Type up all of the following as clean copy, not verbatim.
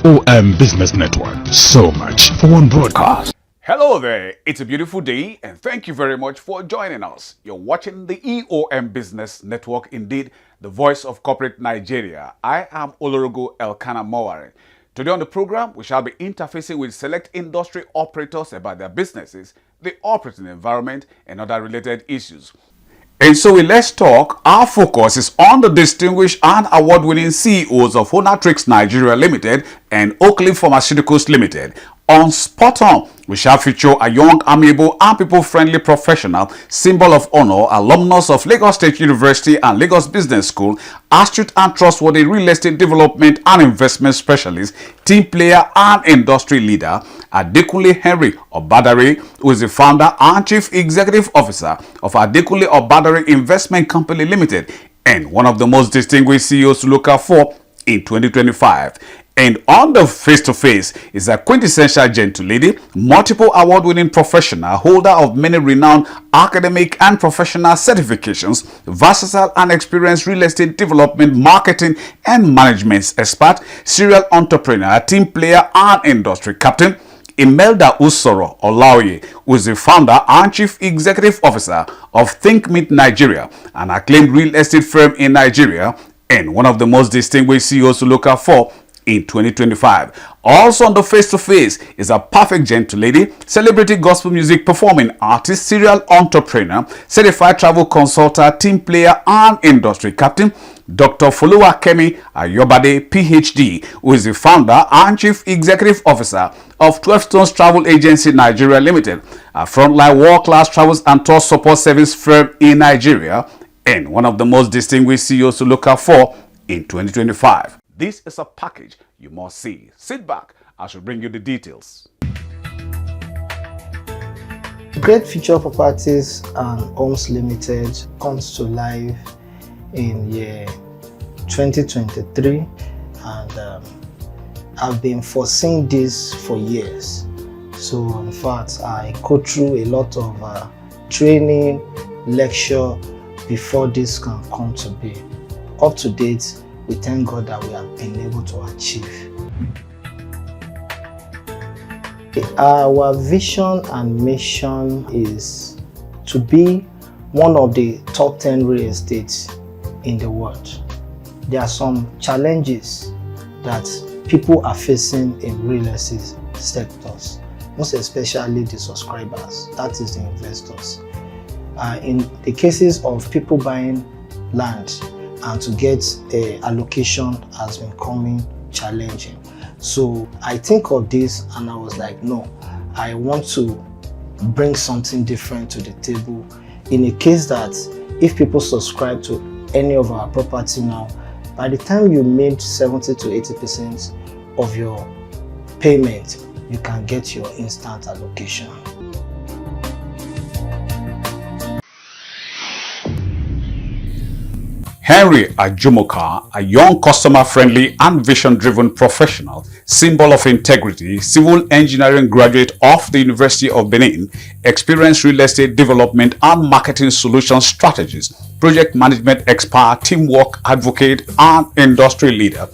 EOM Business Network. So much for one broadcast. Hello there, it's a beautiful day and thank you very much for joining us. You're watching the EOM Business Network, indeed the voice of corporate Nigeria. I am Olorogo Elkanah Moware. Today on the program, we shall be interfacing with select industry operators about their businesses, the operating environment and other related issues. And so let's talk. Our focus is on the distinguished and award-winning CEOs of Honatrix Nigeria Limited and Oakley Pharmaceuticals Limited. On Spot On, we shall feature a young, amiable and people-friendly professional, symbol of honor, alumnus of Lagos State University and Lagos Business School, astute and trustworthy real estate development and investment specialist, team player and industry leader, Adekunle Henry Obadare, who is the founder and chief executive officer of Adekunle Obadare Investment Company Limited and one of the most distinguished CEOs to look out for in 2025. And on the face-to-face is a quintessential gentlelady, multiple award-winning professional, holder of many renowned academic and professional certifications, versatile and experienced real estate development, marketing and management expert, serial entrepreneur, team player and industry captain, Imelda Usoro Olaoye, who is the founder and chief executive officer of Think Meet Nigeria, an acclaimed real estate firm in Nigeria, and one of the most distinguished CEOs to look out for in 2025. Also on the face-to-face is a perfect gentlelady, celebrity gospel music performing artist, serial entrepreneur, certified travel consultant, team player and industry captain, Dr. Foluwakemi Ayobade, PhD, who is the founder and chief executive officer of 12 Stones Travel Agency Nigeria Limited, a frontline world-class travels and tour support service firm in Nigeria, and one of the most distinguished CEOs to look out for in 2025. This is a package you must see. Sit back as we bring you the details. Great Future Properties and Homes Limited comes to life in year 2023, and I've been foreseeing this for years. So in fact, I go through a lot of training, lecture before this can come to be. Up to date, we thank God that we have been able to achieve. Our vision and mission is to be one of the top 10 real estates in the world. There are some challenges that people are facing in real estate sectors, most especially the subscribers, that is the investors. In the cases of people buying land, and to get a allocation has been coming challenging. So I think of this and I was like, no, I want to bring something different to the table in a case that if people subscribe to any of our property now, by the time you made 70 to 80% of your payment, you can get your instant allocation. Henry Ajumoka, a young customer-friendly and vision-driven professional, symbol of integrity, civil engineering graduate of the University of Benin, experienced real estate development and marketing solution strategist, project management expert, teamwork advocate, and industry leader,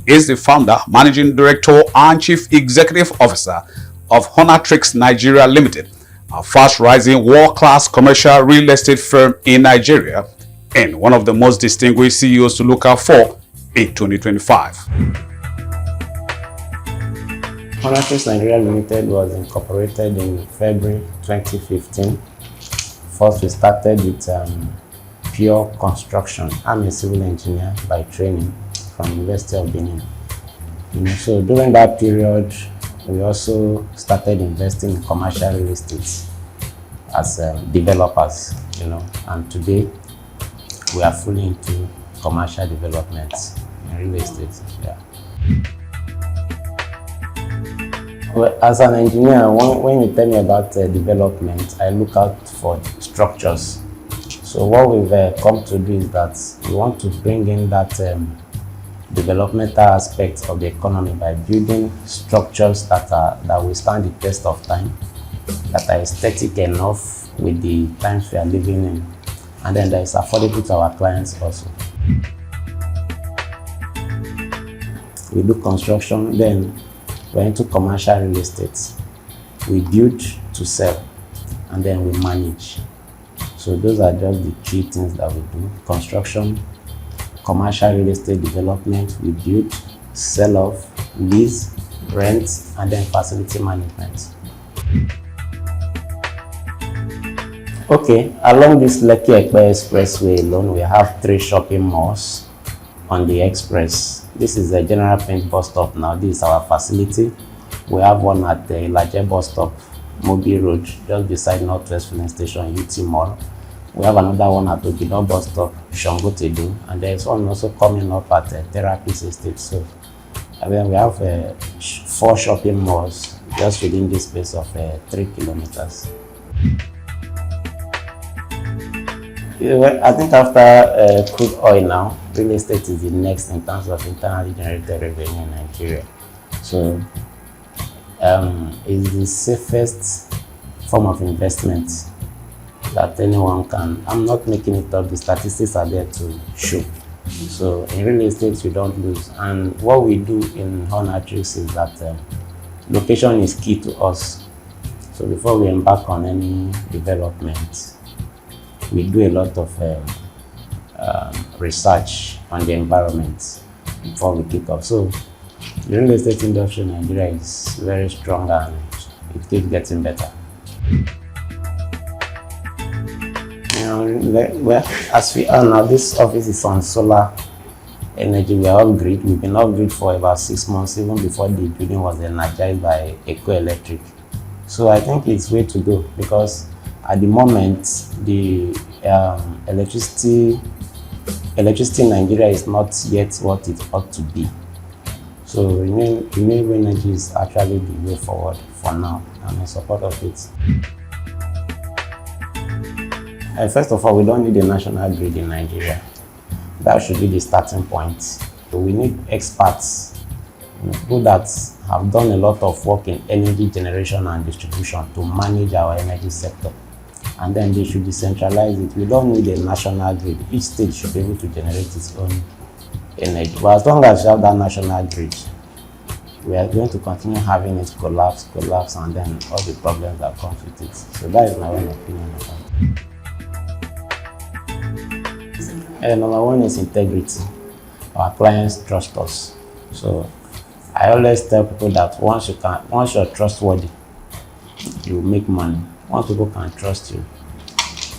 is the founder, managing director, and chief executive officer of Honatrix Nigeria Limited, a fast-rising world-class commercial real estate firm in Nigeria, and one of the most distinguished CEOs to look out for in 2025. Honatrix Nigeria Limited was incorporated in February 2015. First, we started with pure construction. I'm a civil engineer by training from University of Benin. So during that period, we also started investing in commercial real estate as developers, and today we are fully into commercial developments in real estate. Yeah. Well, as an engineer, when you tell me about development, I look out for structures. So what we've come to do is that we want to bring in that developmental aspect of the economy by building structures that will stand the test of time, that are aesthetic enough with the times we are living in, and then that is affordable to our clients also. We do construction, then we're into commercial real estate. We build to sell, and then we manage. So those are just the three things that we do: construction, commercial real estate development, we build, sell off, lease, rent, and then facility management. Okay, along this Lekki-Epe Expressway alone, we have 3 shopping malls on the express. This is the General Paint bus stop now. This is our facility. We have one at the Ilaje bus stop, Mobi Road, just beside Northwest Filling Station, UT Mall. We have another one at Ogido bus stop, Shongotedu, and there's one also coming up at Therapist Estate. So, I mean, we have 4 shopping malls just within this space of 3 kilometers. Yeah, I think after crude oil now, real estate is the next in terms of internally generated revenue in Nigeria. So, it's the safest form of investment that anyone can. I'm not making it up, the statistics are there to show. So in real estate, you don't lose. And what we do in Honatrix is that location is key to us. So before we embark on any development, we do a lot of research on the environment before we kick off. So the real estate industry in Nigeria is very strong and it keeps getting better. Well, as we are now, this office is on solar energy. We are off grid. We've been off grid for about 6 months, even before the building was energized by Eco Electric. So I think it's way to go, because at the moment the electricity in Nigeria is not yet what it ought to be. So renewable energy is actually the way forward for now. I'm in support of it. First of all, we don't need a national grid in Nigeria. That should be the starting point. So we need experts, people that have done a lot of work in energy generation and distribution to manage our energy sector. And then they should decentralize it. We don't need a national grid. Each state should be able to generate its own energy. But as long as you have that national grid, we are going to continue having it collapse, and then all the problems that come with it. So that is my own opinion about it. Number one is integrity. Our clients trust us. So I always tell people that once you're trustworthy, you make money. Once people can trust you,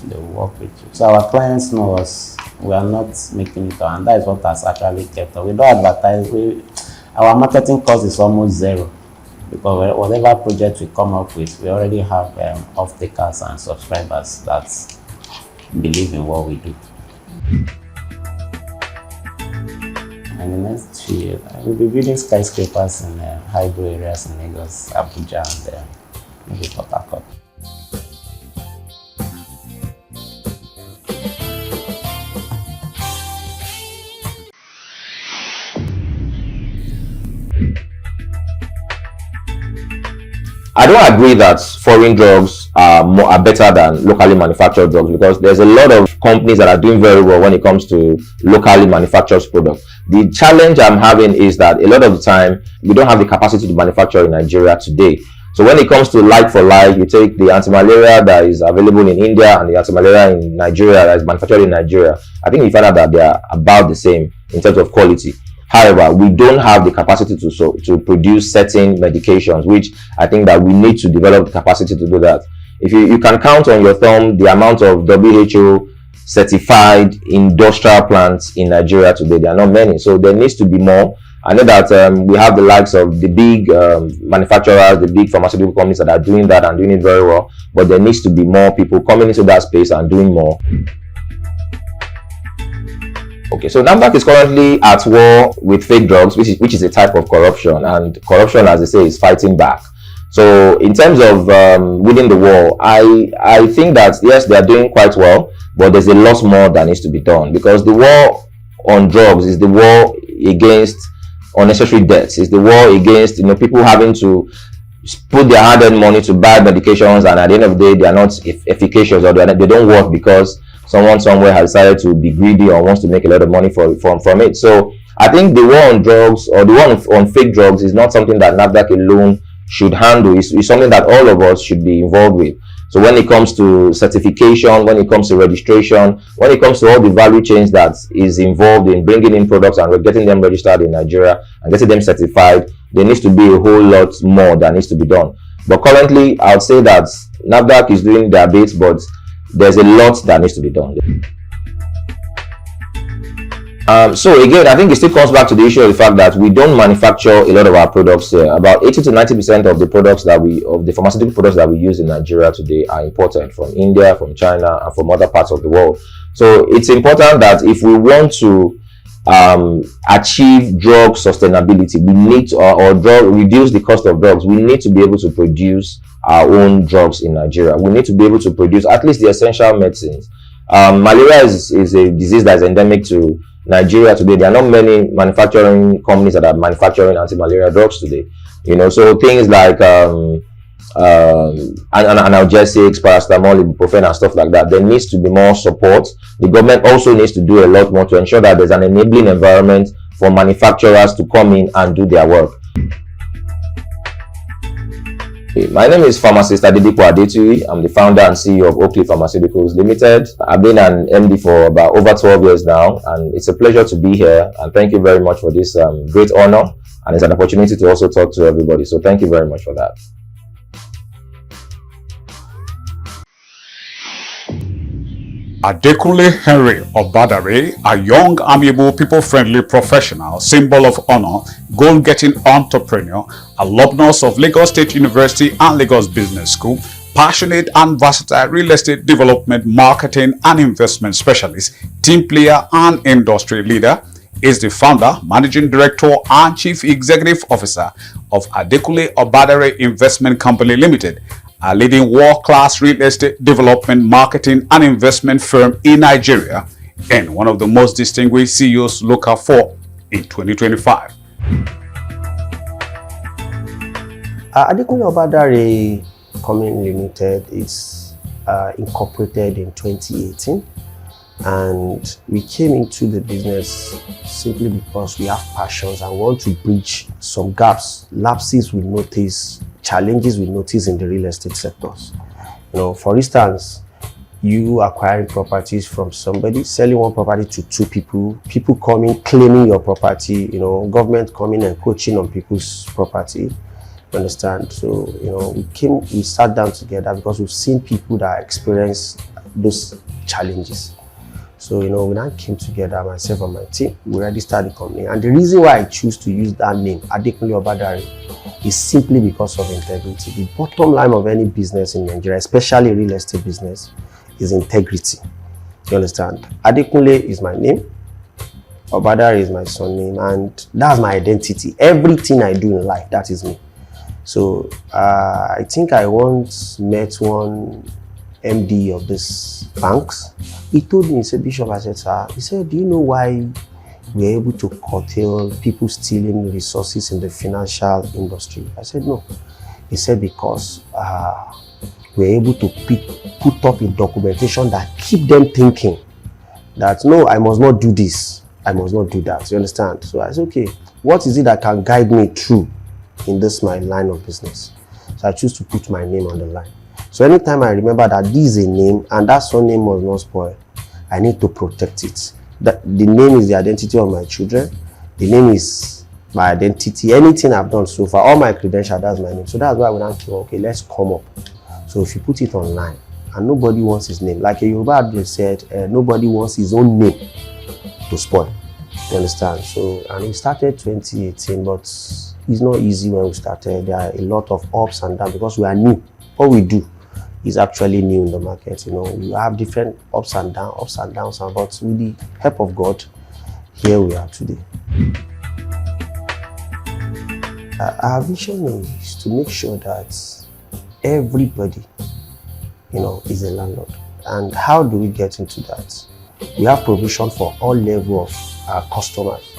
they will work with you. So our clients know us. We are not making it up, and that is what has actually kept us. We don't advertise. Our marketing cost is almost zero, because whatever project we come up with, we already have off-takers and subscribers that believe in what we do. And the next 2 years, we'll be building skyscrapers in high-growth areas in Lagos, Abuja, and maybe Port Harcourt. I don't agree that foreign drugs are better than locally manufactured drugs, because there's a lot of companies that are doing very well when it comes to locally manufactured products. The challenge I'm having is that a lot of the time we don't have the capacity to manufacture in Nigeria today. So when it comes to like for like, you take the anti-malaria that is available in India and the anti-malaria in Nigeria that is manufactured in Nigeria, I think you find out that they are about the same in terms of quality. However, we don't have the capacity to produce certain medications, which I think that we need to develop the capacity to do that. If you can count on your thumb the amount of WHO certified industrial plants in Nigeria today, there are not many. So there needs to be more. I know that we have the likes of the big manufacturers, the big pharmaceutical companies that are doing that and doing it very well, but there needs to be more people coming into that space and doing more. Okay, so NAFDAC is currently at war with fake drugs, which is a type of corruption, and corruption, as they say, is fighting back. So in terms of winning the war, I think that yes, they are doing quite well, but there's a lot more that needs to be done, because the war on drugs is the war against unnecessary deaths. It's the war against people having to put their hard-earned money to buy medications, and at the end of the day, they are not efficacious, or they don't work because someone somewhere has decided to be greedy or wants to make a lot of money from it. So I think the war on drugs, or the war on fake drugs, is not something that NAFDAC alone should handle. It's something that all of us should be involved with. So when it comes to certification, when it comes to registration, when it comes to all the value chains that is involved in bringing in products and getting them registered in Nigeria and getting them certified, there needs to be a whole lot more that needs to be done. But currently, I would say that NAFDAC is doing their bit, but there's a lot that needs to be done. So again, I think it still comes back to the issue of the fact that we don't manufacture a lot of our products here. About 80 to 90% of the products that of the pharmaceutical products that we use in Nigeria today are imported from India, from China, and from other parts of the world. So it's important that if we want to achieve drug sustainability, we need to, reduce the cost of drugs, we need to be able to produce our own drugs in Nigeria. We need to be able to produce at least the essential medicines. Malaria is a disease that is endemic to Nigeria today. There are not many manufacturing companies that are manufacturing anti-malaria drugs today. So things like analgesics, paracetamol, ibuprofen, and stuff like that. There needs to be more support. The government also needs to do a lot more to ensure that there's an enabling environment for manufacturers to come in and do their work. My name is Pharmacist Adedipo Adetui. I'm the founder and CEO of Oakley Pharmaceuticals Limited. I've been an MD for about over 12 years now, and it's a pleasure to be here. And thank you very much for this great honor. And it's an opportunity to also talk to everybody. So thank you very much for that. Adekunle Henry Obadare, a young, amiable, people-friendly professional, symbol of honor, goal-getting entrepreneur, alumnus of Lagos State University and Lagos Business School, passionate and versatile real estate development, marketing and investment specialist, team player and industry leader, is the founder, managing director and chief executive officer of Adekunle Obadare Investment Company Limited, a leading world-class real estate development, marketing and investment firm in Nigeria, and one of the most distinguished CEOs local for in 2025. Adekunle Obadare Company Limited is incorporated in 2018, and we came into the business simply because we have passions and want to bridge some gaps, lapses we notice, challenges we notice in the real estate sectors. For instance, you acquiring properties from somebody, selling one property to two people coming, claiming your property, government coming and coaching on people's property. You understand? So, we sat down together because we've seen people that experience those challenges. So, we now came together, myself and my team, we registered the company. And the reason why I choose to use that name, Adekunle Obadare, is simply because of integrity. The bottom line of any business in Nigeria, especially real estate business, is integrity. You understand? Adekunle is my name, Obadare is my surname, and that's my identity. Everything I do in life, that is me. So, I think I once met one MD of this banks. He told me, he said, Bishop, I said, sir, he said, do you know why we're able to curtail people stealing resources in the financial industry? I said, no. He said, because we're able to put up a documentation that keep them thinking that, no, I must not do this, I must not do that. You understand? So I said, okay, what is it that can guide me through in this my line of business? So I choose to put my name on the line. So anytime I remember that this is a name and that surname must not spoil, I need to protect it. The name is the identity of my children. The name is my identity. Anything I've done so far, all my credentials, that's my name. So that's why we now came, okay, let's come up. So if you put it online and nobody wants his name, like a Yoruba address said, nobody wants his own name to spoil. You understand? So, and we started 2018, but it's not easy when we started. There are a lot of ups and downs because we are new. All we do is actually new in the market. We have different ups and downs, but with the help of God, here we are today. Our vision is to make sure that everybody, is a landlord. And how do we get into that? We have provision for all level of our customers,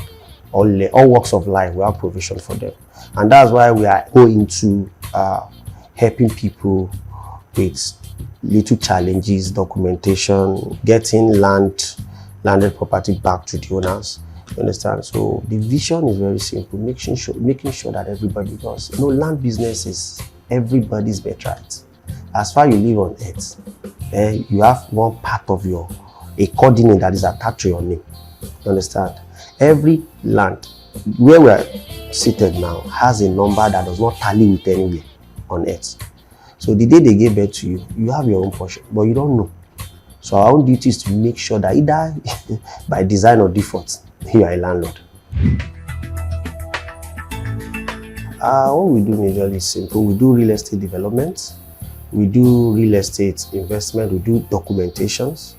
all walks of life. We have provision for them, and that's why we are going to helping people with little challenges, documentation, getting landed property back to the owners, You understand? So the vision is very simple, making sure that everybody does. You know, land business is everybody's birthright. As far as you live on earth, you have one part of a coordinate that is attached to your name. You understand? Every land where we are seated now has a number that does not tally with anywhere on earth. So the day they gave birth to you, you have your own portion, but you don't know. So our own duty is to make sure that either by design or default, you are a landlord. What we do majorly is simple. We do real estate development, we do real estate investment, we do documentations,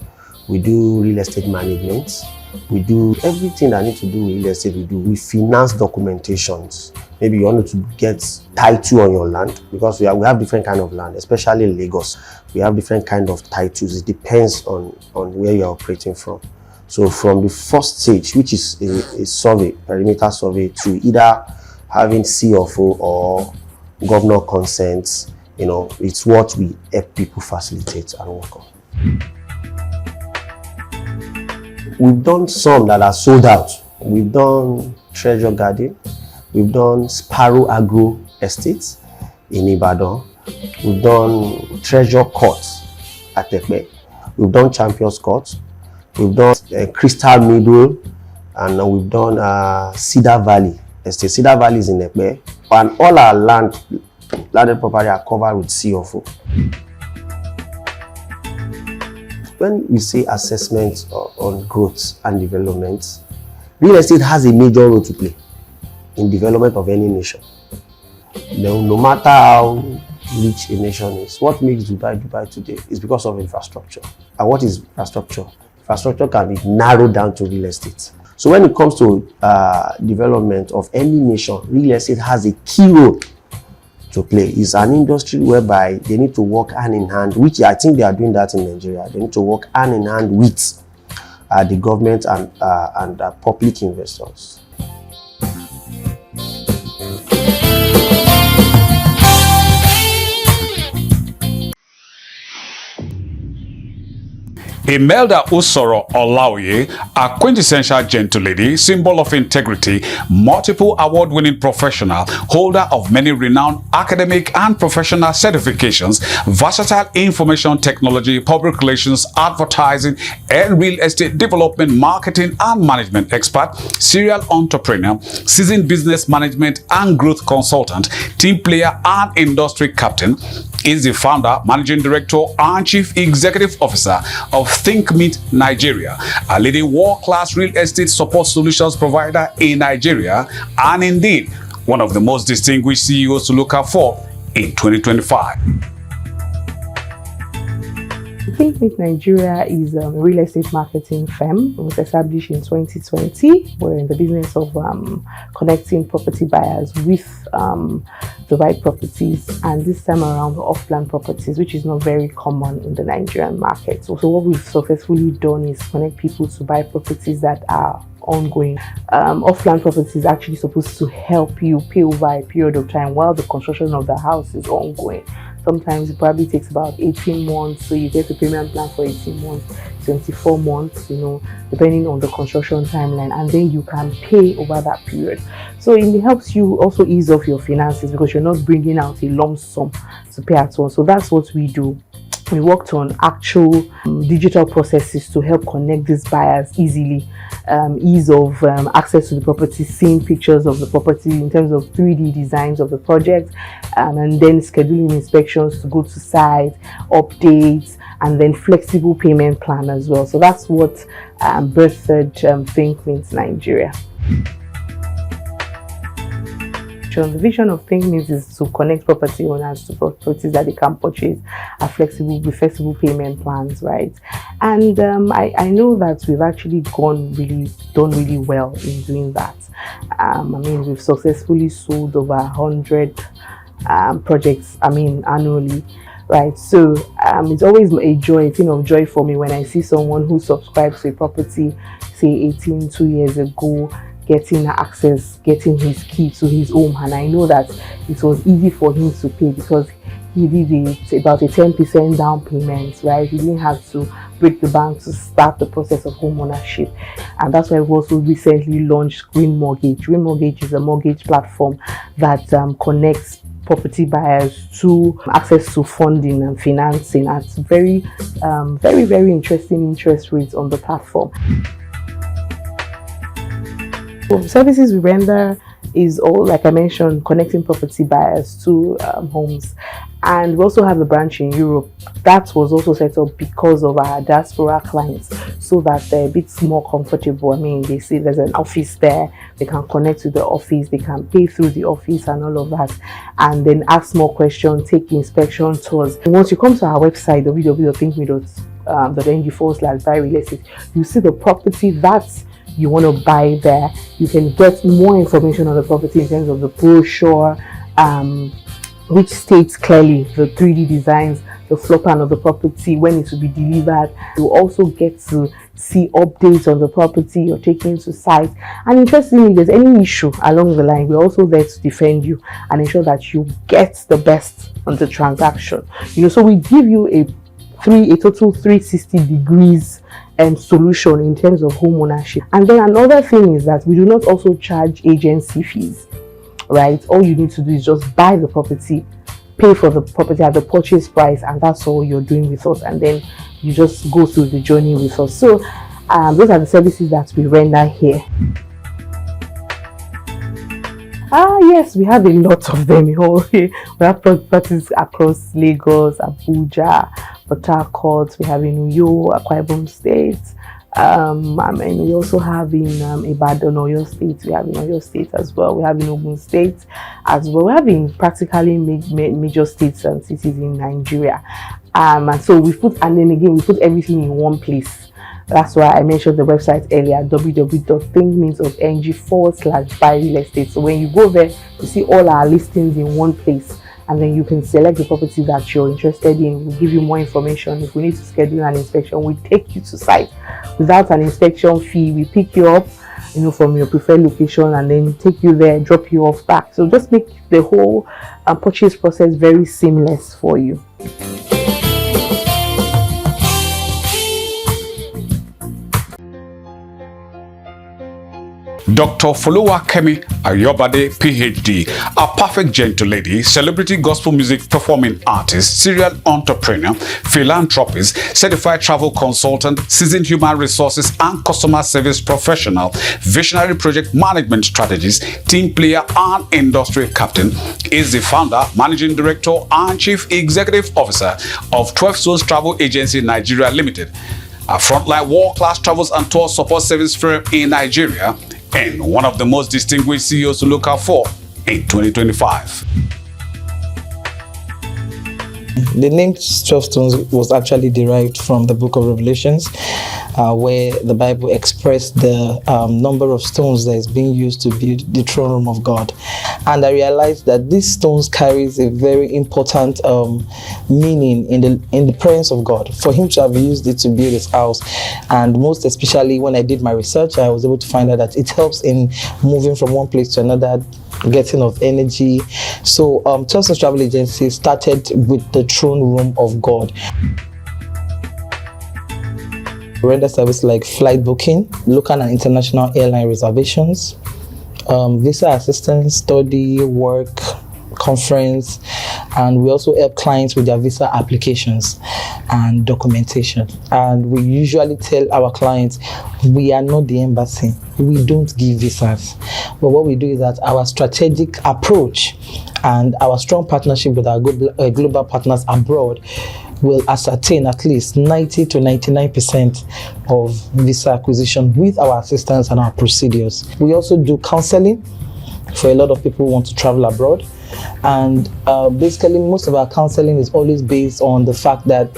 we do real estate management, we do everything that needs to do with real estate. We finance documentations. Maybe you want to get title on your land, because we have different kind of land, especially in Lagos. We have different kind of titles. It depends on where you're operating from. So from the first stage, which is a survey, perimeter survey, to either having CFO or governor consents, you know, it's what we help people facilitate and work on. We've done some that are sold out. We've done Treasure Garden. We've done Sparrow Agro Estates in Ibadan. We've done Treasure Court at Ekpe. We've done Champions Court. We've done Crystal Middle, and we've done Cedar Valley Estate. Cedar Valley is in Ekpe, and all our landed property are covered with CFO. When we say assessment on growth and development, real estate has a major role to play in development of any nation. No matter how rich a nation is, what makes Dubai today is because of infrastructure. And what is infrastructure? Infrastructure can be narrowed down to real estate. So when it comes to development of any nation, real estate has a key role to play. It's an industry whereby they need to work hand in hand, which I think they are doing that in Nigeria. They need to work hand in hand with the government and public investors. Imelda Usoro Olaoye, a quintessential gentlelady, symbol of integrity, multiple award-winning professional, holder of many renowned academic and professional certifications, versatile information technology, public relations, advertising, and real estate development, marketing and management expert, serial entrepreneur, seasoned business management and growth consultant, team player and industry captain, is the founder, managing director, and chief executive officer of ThinkMeet Nigeria, a leading world-class real estate support solutions provider in Nigeria, and indeed one of the most distinguished CEOs to look out for in 2025. ThinkMeet Nigeria is a real estate marketing firm. It was established in 2020. We're in the business of connecting property buyers with the right properties, and this time around off-plan properties, which is not very common in the Nigerian market. So what we've successfully done is connect people to buy properties that are ongoing. Off-plan property is actually supposed to help you pay over a period of time while the construction of the house is ongoing. Sometimes it probably takes about 18 months, so you get a payment plan for 18 months, 24 months, you know, depending on the construction timeline, and then you can pay over that period. So it helps you also ease off your finances because you're not bringing out a lump sum to pay at all. So that's what we do. We worked on actual digital processes to help connect these buyers easily, ease of access to the property, seeing pictures of the property in terms of 3D designs of the project, and then scheduling inspections to go to site, updates, and then flexible payment plan as well. So that's what birthed ThinkMeet Nigeria. The vision of ThinkMeet is to connect property owners to properties that they can purchase at flexible payment plans, right? And I know that we've actually done really well in doing that. I mean, we've successfully sold over 100 projects, annually. Right, so it's always a thing of joy for me when I see someone who subscribes to a property, say 2 years ago, getting access, getting his key to his home, and I know that it was easy for him to pay because he did about a 10% down payment, right? He didn't have to break the bank to start the process of home ownership. And that's why we've also recently launched Green Mortgage. Green Mortgage is a mortgage platform that connects property buyers to access to funding and financing at very interesting interest rates on the platform. So services we render is all, like I mentioned, connecting property buyers to homes. And we also have a branch in Europe that was also set up because of our diaspora clients, so that they're a bit more comfortable. I mean, they see there's an office there, they can connect to the office, they can pay through the office and all of that, and then ask more questions, take inspection tours. And once you come to our website, www.thinkme.ng/buy real estate, you see the property that you want to buy there. You can get more information on the property in terms of the brochure, which states clearly the 3D designs, the floor plan of the property, when it will be delivered. You also get to see updates on the property you're taking to site. And interestingly, if there's any issue along the line, we're also there to defend you and ensure that you get the best on the transaction. So we give you a total 360 degrees solution in terms of home ownership. And then another thing is that we do not also charge agency fees, right? All you need to do is just buy the property, pay for the property at the purchase price, and that's all you're doing with us. And then you just go through the journey with us. So those are the services that we render here. Yes, we have a lot of them. We have properties across Lagos, Abuja, Port Harcourt. We have in Uyo, Akwa Ibom State. And we also have in Ibadan, Oyo State. We have in Oyo State as well. We have in Ogun State as well. We have in practically major states and cities in Nigeria. And so we put everything in one place. That's why I mentioned the website earlier, www.thinkme.ng/buy real estate. So when you go there, you see all our listings in one place, and then you can select the property that you're interested in. We'll give you more information. If we need to schedule an inspection, we take you to site without an inspection fee. We pick you up, from your preferred location, and then take you there, drop you off back. So just make the whole purchase process very seamless for you. Dr. Foluwakemi Ayobade, PhD, a perfect gentle lady, celebrity gospel music performing artist, serial entrepreneur, philanthropist, certified travel consultant, seasoned human resources and customer service professional, visionary project management strategist, team player and industry captain, is the founder, managing director and chief executive officer of 12 Stones Travel Agency Nigeria Limited, a frontline world-class travels and tour support service firm in Nigeria, and one of the most distinguished CEOs to look out for in 2025. The name 12 stones was actually derived from the book of Revelations, where the Bible expressed the number of stones that is being used to build the throne room of God. And I realized that these stones carries a very important meaning in the presence of God, for him to have used it to build his house. And most especially when I did my research, I was able to find out that it helps in moving from one place to another, getting of energy. So 12 Stones Travel Agency started with the throne room of God. Render service like flight booking, local and international airline reservations, visa assistance, study, work, conference, and we also help clients with their visa applications and documentation. And we usually tell our clients, we are not the embassy, we don't give visas, but what we do is that our strategic approach and our strong partnership with our global partners abroad will ascertain at least 90 to 99% of visa acquisition with our assistance and our procedures. We also do counseling for a lot of people who want to travel abroad. And basically, most of our counseling is always based on the fact that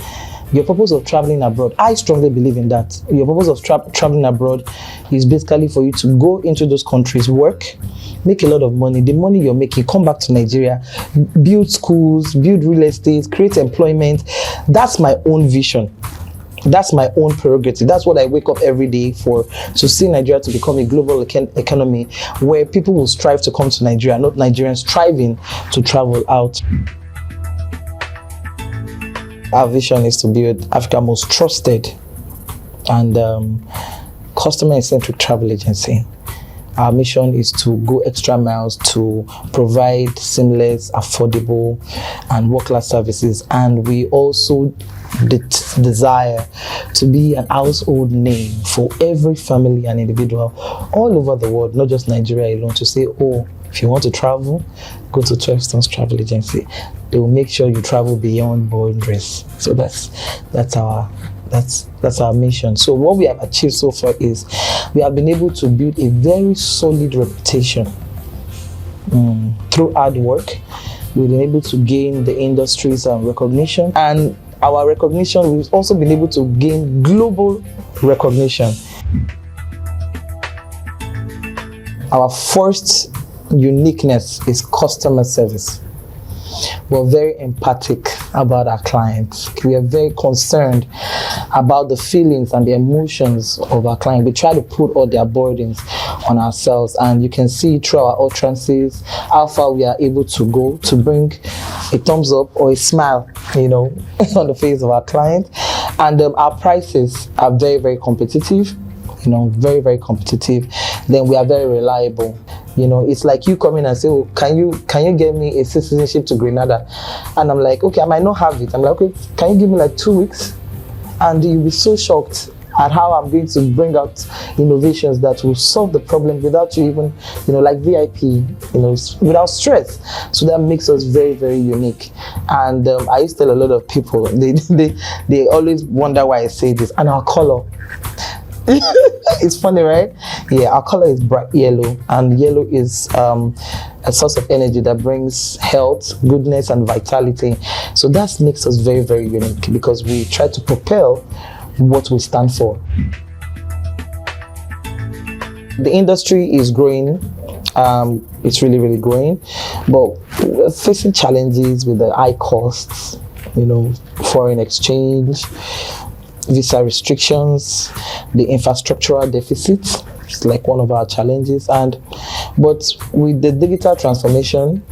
your purpose of traveling abroad, I strongly believe in that. Your purpose of traveling abroad is basically for you to go into those countries, work, make a lot of money. The money you're making, come back to Nigeria, build schools, build real estate, create employment. That's my own vision. That's my own prerogative. That's what I wake up every day for, to see Nigeria to become a global economy where people will strive to come to Nigeria, not Nigerians striving to travel out. Our vision is to build Africa's most trusted and customer-centric travel agency. Our mission is to go extra miles to provide seamless, affordable, and world-class services. And we also desire to be an household name for every family and individual all over the world, not just Nigeria alone, to say, oh, if you want to travel, go to 12 Stones Travel Agency. They will make sure you travel beyond boundaries. So that's our mission. So what we have achieved so far is we have been able to build a very solid reputation through hard work. We've been able to gain the industry's recognition, and our recognition, we've also been able to gain global recognition. Our first uniqueness is customer service. We're very empathic about our clients. We are very concerned about the feelings and the emotions of our clients. We try to put all their burdens on ourselves, and you can see through our utterances how far we are able to go to bring a thumbs up or a smile, on the face of our client. And our prices are very, very competitive. Very, very competitive. Then we are very reliable. It's like you come in and say, oh, can you get me a citizenship to Grenada? And I'm like, okay, I might not have it. I'm like, okay, can you give me like 2 weeks? And you'll be so shocked at how I'm going to bring out innovations that will solve the problem without you even, like VIP, without stress. So that makes us very, very unique. And I used to tell a lot of people, they always wonder why I say this. And our color. It's funny, right? Yeah, our color is bright yellow, and yellow is a source of energy that brings health, goodness, and vitality. So that makes us very, very unique, because we try to propel what we stand for. The industry is growing. It's really, really growing, but we're facing challenges with the high costs, foreign exchange, visa restrictions, the infrastructural deficit. It's like one of our challenges. But with the digital transformation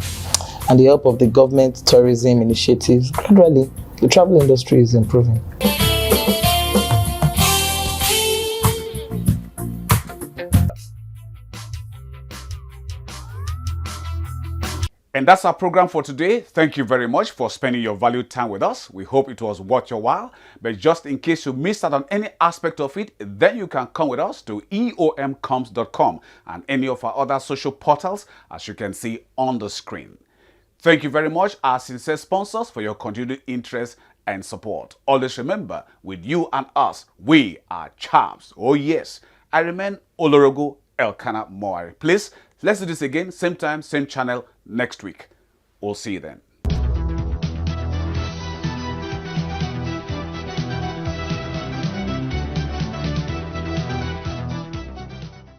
and the help of the government tourism initiatives, gradually the travel industry is improving. And that's our program for today. Thank you very much for spending your valued time with us. We hope it was worth your while. But just in case you missed out on any aspect of it, then you can come with us to eomcoms.com and any of our other social portals, as you can see on the screen. Thank you very much, our sincere sponsors, for your continued interest and support. Always remember, with you and us, we are champs. Oh yes, I remain Olorogo Elkanah Moari. Please, let's do this again, same time, same channel next week. We'll see you then.